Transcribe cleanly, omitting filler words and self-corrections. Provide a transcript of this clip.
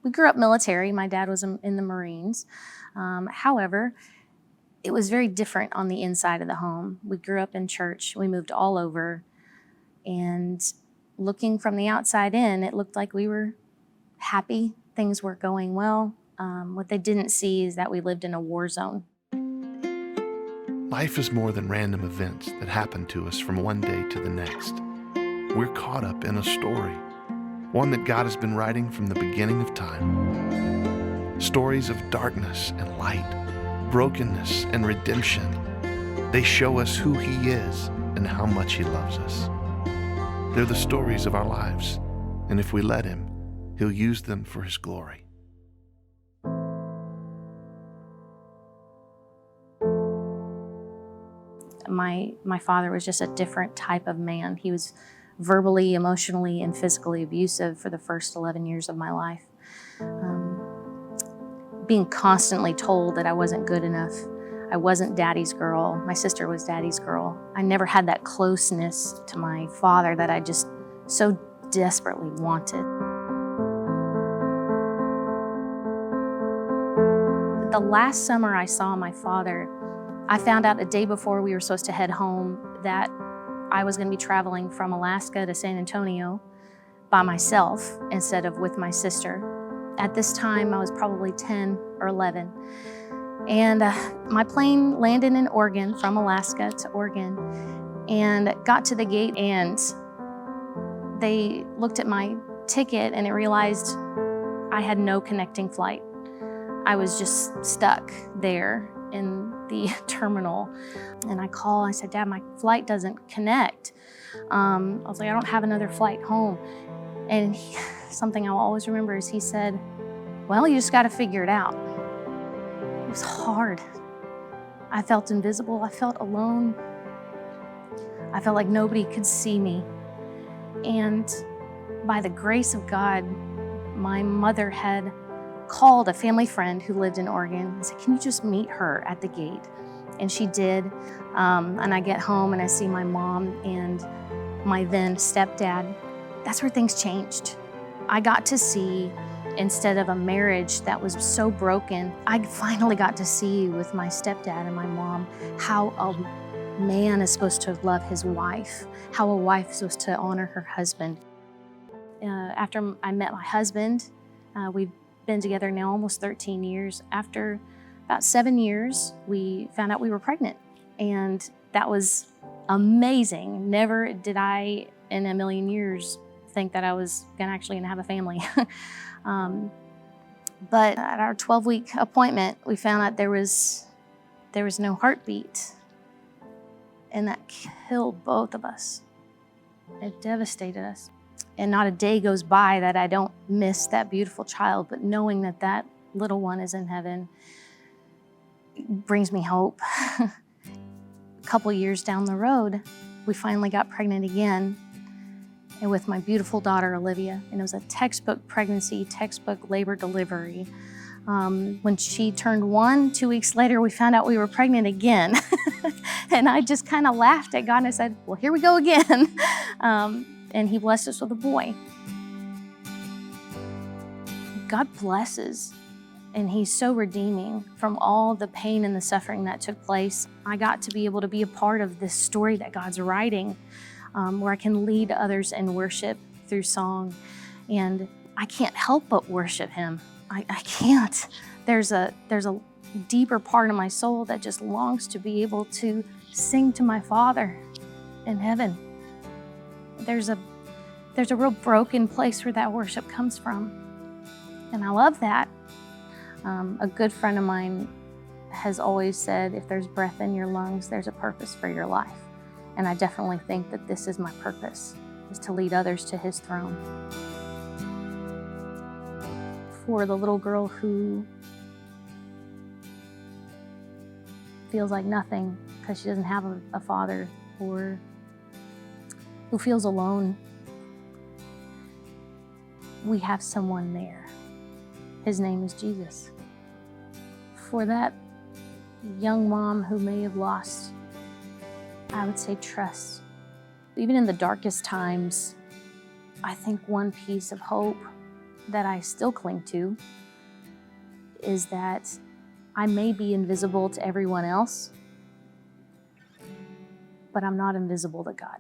We grew up military. My dad was in the Marines. However, it was very different on the inside of the home. We grew up in church. We moved all over. And looking from the outside in, it looked like we were happy. Things were going well. What they didn't see is that we lived in a war zone. Life is more than random events that happen to us from one day to the next. We're caught up in a story, one that God has been writing from the beginning of time. Stories of darkness and light, brokenness and redemption. They show us who He is and how much He loves us. They're the stories of our lives, and if we let Him, He'll use them for His glory. My father was just a different type of man. He was verbally, emotionally, and physically abusive for the first 11 years of my life. Being constantly told that I wasn't good enough. I wasn't daddy's girl. My sister was daddy's girl. I never had that closeness to my father that I just so desperately wanted. The last summer I saw my father, I found out a day before we were supposed to head home that I was going to be traveling from Alaska to San Antonio by myself instead of with my sister. At this time, I was probably 10 or 11. And my plane landed in Oregon, from Alaska to Oregon, and got to the gate, and they looked at my ticket and it realized I had no connecting flight. I was just stuck there in the terminal. And I said, Dad, my flight doesn't connect. I was like, I don't have another flight home. And something I'll always remember is he said, well, you just got to figure it out. It was hard. I felt invisible. I felt alone. I felt like nobody could see me. And by the grace of God, my mother had called a family friend who lived in Oregon and said, can you just meet her at the gate? And she did. And I get home and I see my mom and my then stepdad. That's where things changed. I got to see, instead of a marriage that was so broken, I finally got to see with my stepdad and my mom how a man is supposed to love his wife, how a wife is supposed to honor her husband. After I met my husband, we've been together now almost 13 years. After about 7 years, we found out we were pregnant. And that was amazing. Never did I in a million years think that I was actually gonna have a family. But at our 12-week appointment, we found out there was no heartbeat. And that killed both of us. It devastated us. And not a day goes by that I don't miss that beautiful child, but knowing that that little one is in heaven brings me hope. A couple years down the road, we finally got pregnant again, and with my beautiful daughter, Olivia. And it was a textbook pregnancy, textbook labor delivery. When she turned 1, 2 weeks later, we found out we were pregnant again. And I just kind of laughed at God and I said, well, here we go again. And He blessed us with a boy. God blesses, and He's so redeeming from all the pain and the suffering that took place. I got to be able to be a part of this story that God's writing, where I can lead others in worship through song. And I can't help but worship Him. I can't. There's a deeper part of my soul that just longs to be able to sing to my Father in heaven. There's a real broken place where that worship comes from. And I love that. A good friend of mine has always said, if there's breath in your lungs, there's a purpose for your life. And I definitely think that this is my purpose, is to lead others to His throne. For the little girl who feels like nothing because she doesn't have a father, or who feels alone, we have someone there. His name is Jesus. For that young mom who may have lost, I would say trust. Even in the darkest times, I think one piece of hope that I still cling to is that I may be invisible to everyone else, but I'm not invisible to God.